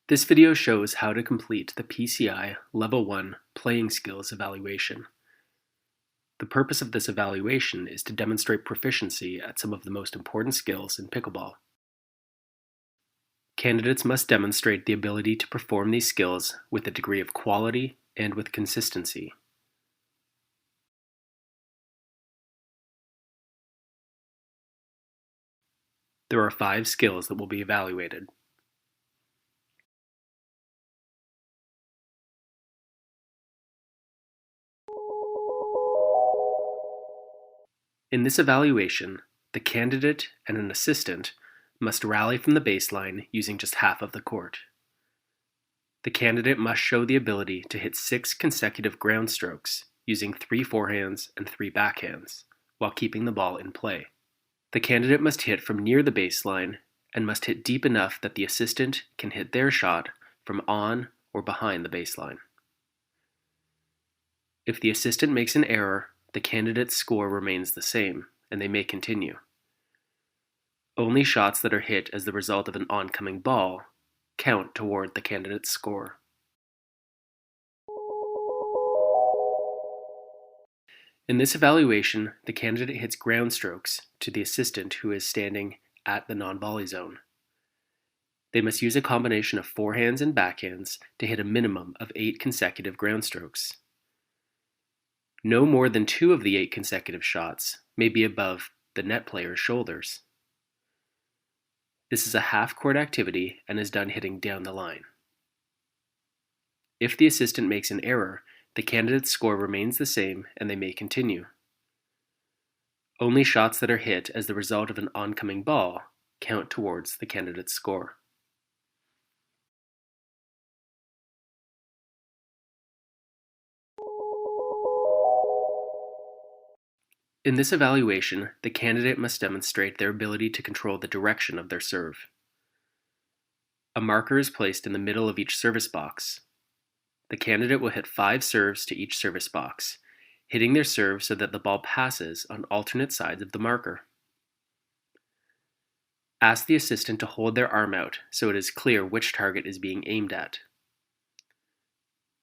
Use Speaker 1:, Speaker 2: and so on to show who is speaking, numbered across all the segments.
Speaker 1: This video shows how to complete the PCI Level 1 Playing Skills Evaluation. The purpose of this evaluation is to demonstrate proficiency at some of the most important skills in pickleball. Candidates must demonstrate the ability to perform these skills with a degree of quality and with consistency. There are 5 skills that will be evaluated. In this evaluation, the candidate and an assistant must rally from the baseline using just half of the court. The candidate must show the ability to hit 6 consecutive ground strokes using 3 forehands and 3 backhands, while keeping the ball in play. The candidate must hit from near the baseline and must hit deep enough that the assistant can hit their shot from on or behind the baseline. If the assistant makes an error, the candidate's score remains the same, and they may continue. Only shots that are hit as the result of an oncoming ball count toward the candidate's score. In this evaluation, the candidate hits ground strokes to the assistant who is standing at the non-volley zone. They must use a combination of forehands and backhands to hit a minimum of 8 consecutive ground strokes. No more than 2 of the 8 consecutive shots may be above the net player's shoulders. This is a half-court activity and is done hitting down the line. If the assistant makes an error, the candidate's score remains the same and they may continue. Only shots that are hit as the result of an oncoming ball count towards the candidate's score. In this evaluation, the candidate must demonstrate their ability to control the direction of their serve. A marker is placed in the middle of each service box. The candidate will hit 5 serves to each service box, hitting their serve so that the ball passes on alternate sides of the marker. Ask the assistant to hold their arm out so it is clear which target is being aimed at.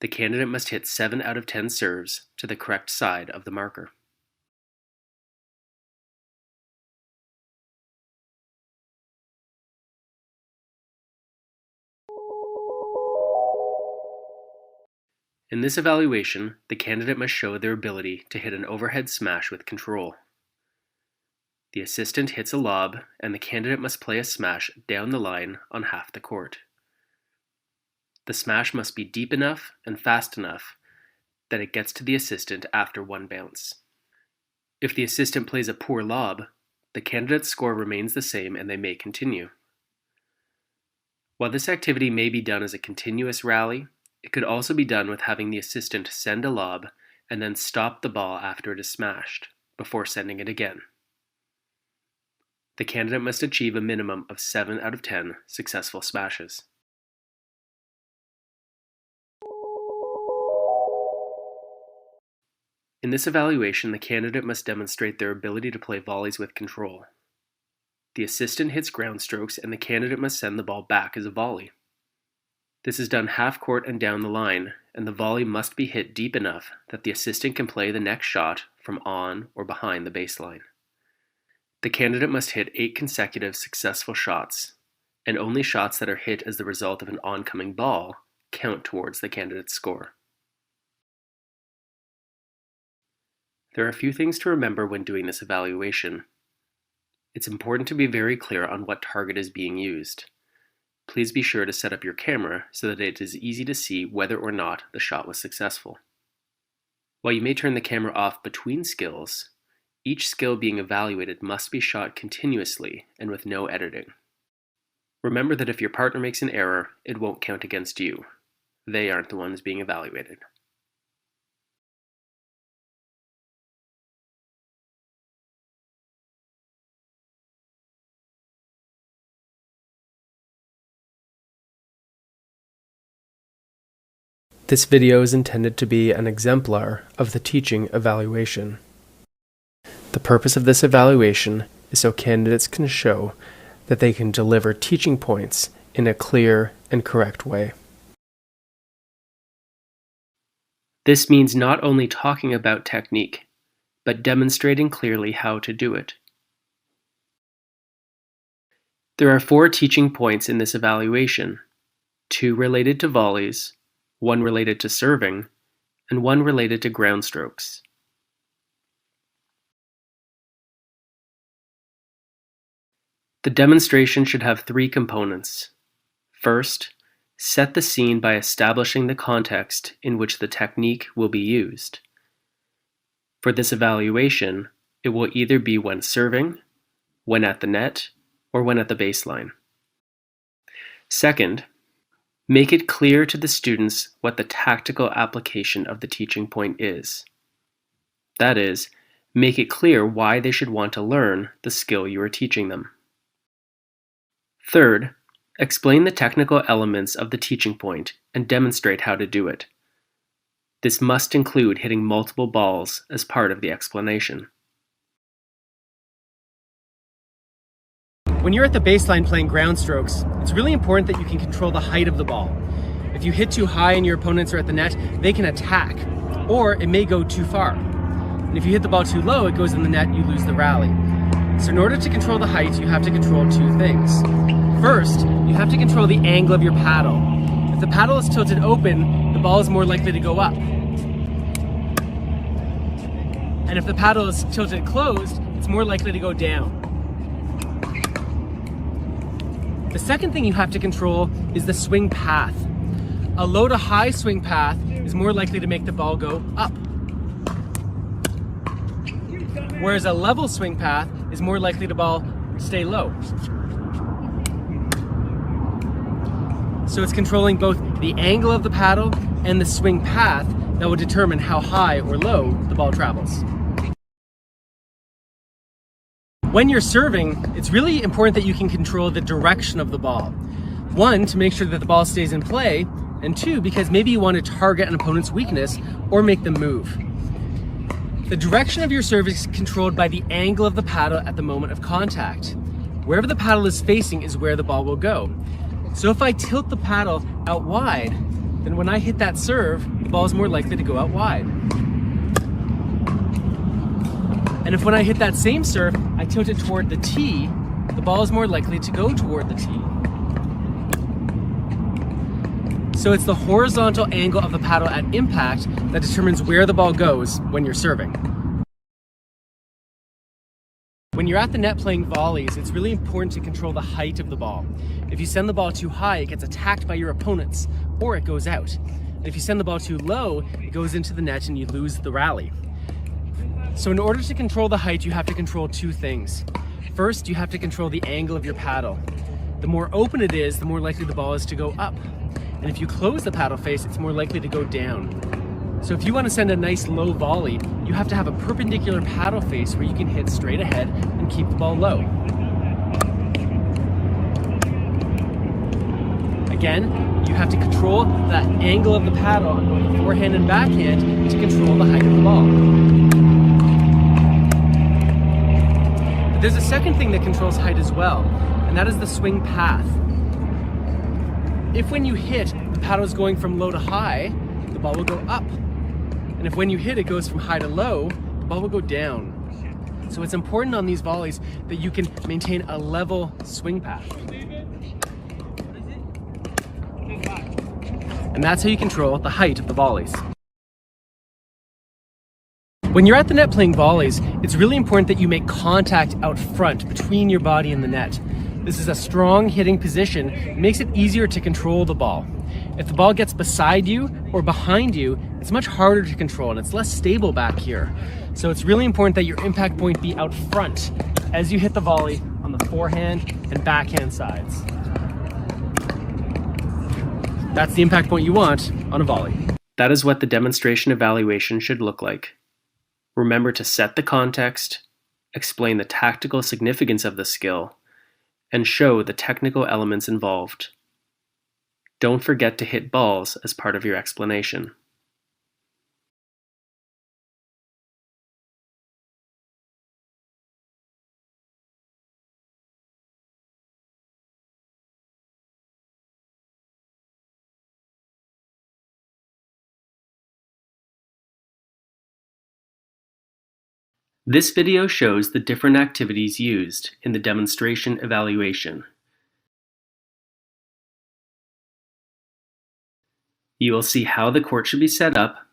Speaker 1: The candidate must hit 7 out of 10 serves to the correct side of the marker. In this evaluation, the candidate must show their ability to hit an overhead smash with control. The assistant hits a lob, and the candidate must play a smash down the line on half the court. The smash must be deep enough and fast enough that it gets to the assistant after 1 bounce. If the assistant plays a poor lob, the candidate's score remains the same and they may continue. While this activity may be done as a continuous rally, it could also be done with having the assistant send a lob and then stop the ball after it is smashed, before sending it again. The candidate must achieve a minimum of 7 out of 10 successful smashes. In this evaluation, the candidate must demonstrate their ability to play volleys with control. The assistant hits ground strokes and the candidate must send the ball back as a volley. This is done half court and down the line, and the volley must be hit deep enough that the assistant can play the next shot from on or behind the baseline. The candidate must hit 8 consecutive successful shots, and only shots that are hit as the result of an oncoming ball count towards the candidate's score. There are a few things to remember when doing this evaluation. It's important to be very clear on what target is being used. Please be sure to set up your camera so that it is easy to see whether or not the shot was successful. While you may turn the camera off between skills, each skill being evaluated must be shot continuously and with no editing. Remember that if your partner makes an error, it won't count against you. They aren't the ones being evaluated. This video is intended to be an exemplar of the teaching evaluation. The purpose of this evaluation is so candidates can show that they can deliver teaching points in a clear
Speaker 2: and correct way.
Speaker 1: This means not only talking about technique, but demonstrating clearly how to do it. There are 4 teaching points in this evaluation, 2 related to volleys, 1 related to serving, and 1 related to ground strokes. The demonstration should have 3 components. First, set the scene by establishing the context in which the technique will be used. For this evaluation, it will either be when serving, when at the net, or when at the baseline. Second, make it clear to the students what the tactical application of the teaching point is. That is, make it clear why they should want to learn the skill you are teaching them. Third, explain the technical elements of the teaching point and demonstrate how to do it. This must include hitting multiple balls as part of the explanation.
Speaker 2: When you're at the baseline playing ground strokes, it's really important that you can control the height of the ball. If you hit too high and your opponents are at the net, they can attack, or it may go too far. And if you hit the ball too low, it goes in the net, you lose the rally. So in order to control the height, you have to control 2 things. First, you have to control the angle of your paddle. If the paddle is tilted open, the ball is more likely to go up. And if the paddle is tilted closed, it's more likely to go down. The second thing you have to control is the swing path. A low to high swing path is more likely to make the ball go up, whereas a level swing path is more likely the ball stay low. So it's controlling both the angle of the paddle and the swing path that will determine how high or low the ball travels. When you're serving, it's really important that you can control the direction of the ball. 1, to make sure that the ball stays in play, and 2, because maybe you want to target an opponent's weakness or make them move. The direction of your serve is controlled by the angle of the paddle at the moment of contact. Wherever the paddle is facing is where the ball will go. So if I tilt the paddle out wide, then when I hit that serve, the ball is more likely to go out wide. And if when I hit that same serve, I tilt it toward the tee, the ball is more likely to go toward the tee. So it's the horizontal angle of the paddle at impact that determines where the ball goes when you're serving. When you're at the net playing volleys, it's really important to control the height of the ball. If you send the ball too high, it gets attacked by your opponents, or it goes out. And if you send the ball too low, it goes into the net and you lose the rally. So in order to control the height, you have to control 2 things. First, you have to control the angle of your paddle. The more open it is, the more likely the ball is to go up. And if you close the paddle face, it's more likely to go down. So if you want to send a nice low volley, you have to have a perpendicular paddle face where you can hit straight ahead and keep the ball low. Again, you have to control that angle of the paddle on both the forehand and backhand to control the height of the ball. But there's a second thing that controls height as well, and that is the swing path. If when you hit, the paddle is going from low to high, the ball will go up. And if when you hit, it goes from high to low, the ball will go down. So it's important on these volleys that you can maintain a level swing path. And that's how you control the height of the volleys. When you're at the net playing volleys, it's really important that you make contact out front between your body and the net. This is a strong hitting position. It makes it easier to control the ball. If the ball gets beside you or behind you, it's much harder to control and it's less stable back here. So it's really important that your impact point be out front as you hit the volley on the forehand and backhand sides. That's the impact point you want on a volley.
Speaker 1: That is what the demonstration evaluation should look like. Remember to set the context, explain the tactical significance of the skill, and show the technical elements involved. Don't forget to hit balls as part of your explanation. This video shows the different activities used in the demonstration evaluation. You will see how the court should be set up,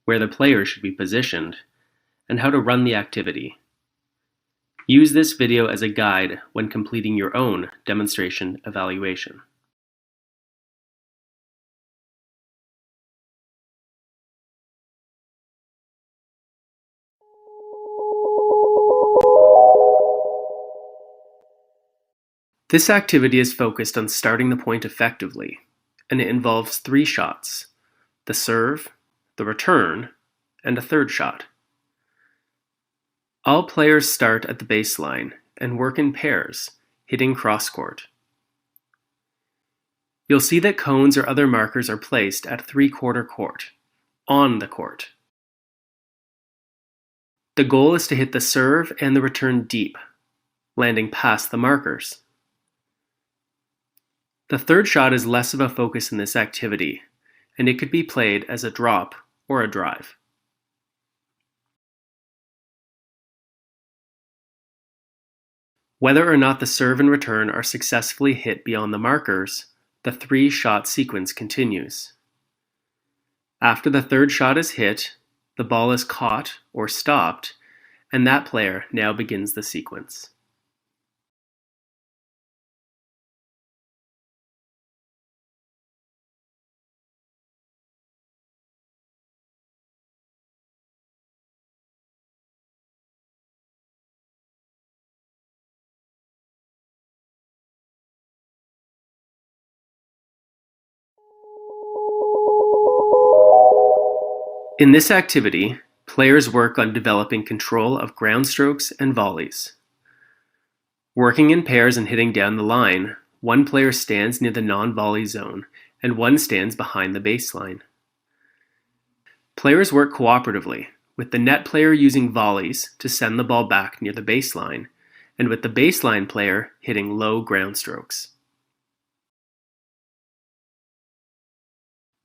Speaker 1: where the player should be positioned, and how to run the activity. Use this video as a guide when completing your own demonstration evaluation. This activity is focused on starting the point effectively, and it involves 3 shots: the serve, the return, and a third shot. All players start at the baseline and work in pairs, hitting cross-court. You'll see that cones or other markers are placed at 3/4 court, on the court. The goal is to hit the serve and the return deep, landing past the markers. The third shot is less of a focus in this activity, and it could be played as a drop or a drive. Whether or not the serve and return are successfully hit beyond the markers, the 3-shot sequence continues. After the third shot is hit, the ball is caught or stopped, and that player now begins the sequence. In this activity, players work on developing control of ground strokes and volleys. Working in pairs and hitting down the line, one player stands near the non-volley zone and one stands behind the baseline. Players work cooperatively, with the net player using volleys to send the ball back near the baseline, and with the baseline player hitting low ground strokes.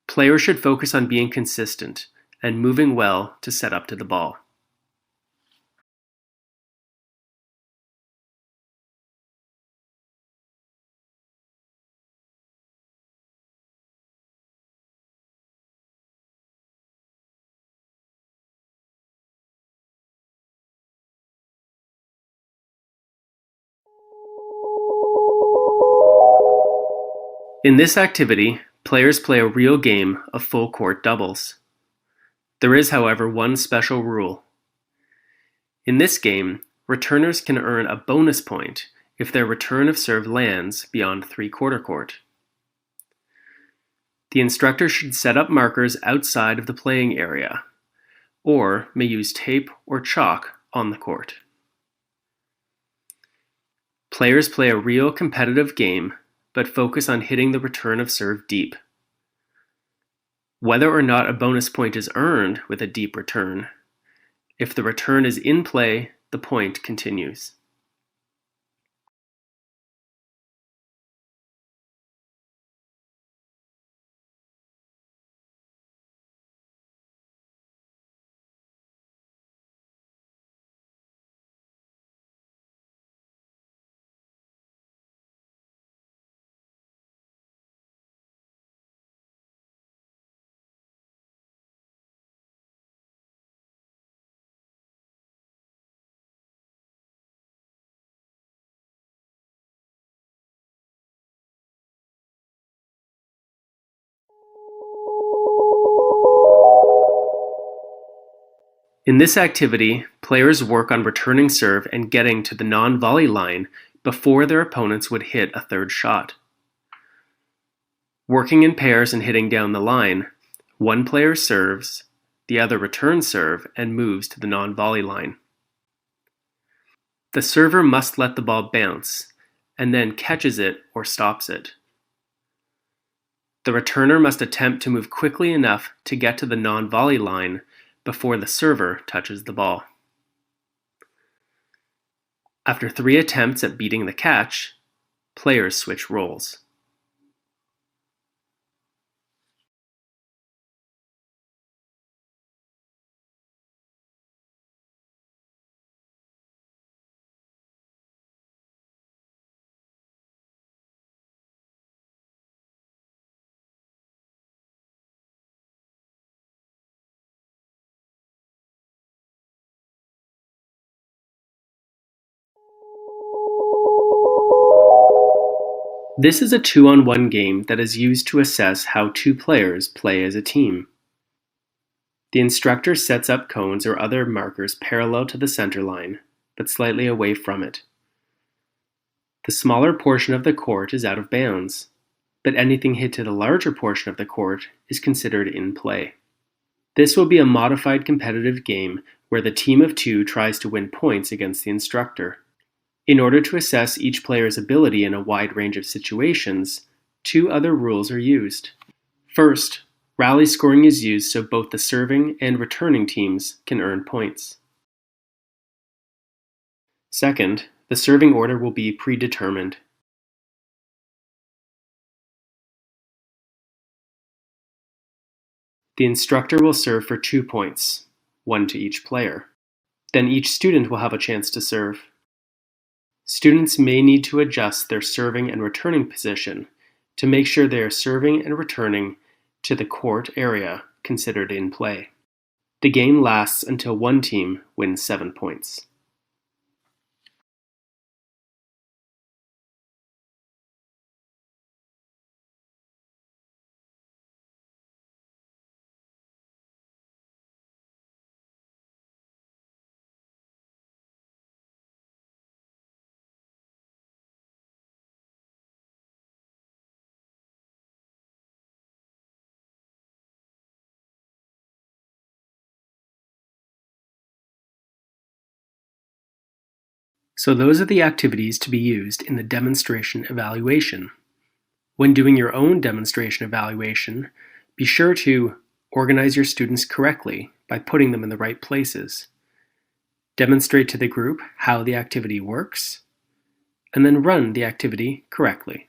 Speaker 1: Players should focus on being consistent and moving well to set up to the ball. In this activity, players play a real game of full court doubles. There is, however, one special rule. In this game, returners can earn a bonus point if their return of serve lands beyond 3/4 court. The instructor should set up markers outside of the playing area, or may use tape or chalk on the court. Players play a real competitive game, but focus on hitting the return of serve deep. Whether or not a bonus point is earned with a deep return, if the return is in play, the point continues. In this activity, players work on returning serve and getting to the non-volley line before their opponents would hit a third shot. Working in pairs and hitting down the line, one player serves, the other returns serve and moves to the non-volley line. The server must let the ball bounce, and then catches it or stops it. The returner must attempt to move quickly enough to get to the non-volley line before the server touches the ball. After 3 attempts at beating the catch, players switch roles. This is a 2-on-1 game that is used to assess how two players play as a team. The instructor sets up cones or other markers parallel to the center line, but slightly away from it. The smaller portion of the court is out of bounds, but anything hit to the larger portion of the court is considered in play. This will be a modified competitive game where the team of two tries to win points against the instructor. In order to assess each player's ability in a wide range of situations, two other rules are used. First, rally scoring is used so both the serving and returning teams can earn points. Second, the serving order will be predetermined. The instructor will serve for 2 points, 1 to each player. Then each student will have a chance to serve. Students may need to adjust their serving and returning position to make sure they are serving and returning to the court area considered in play. The game lasts until one team wins 7 points. So those are the activities to be used in the demonstration evaluation. When doing your own demonstration evaluation, be sure to organize your students correctly by putting them in the right places. Demonstrate to the group how the activity works, and then run the activity correctly.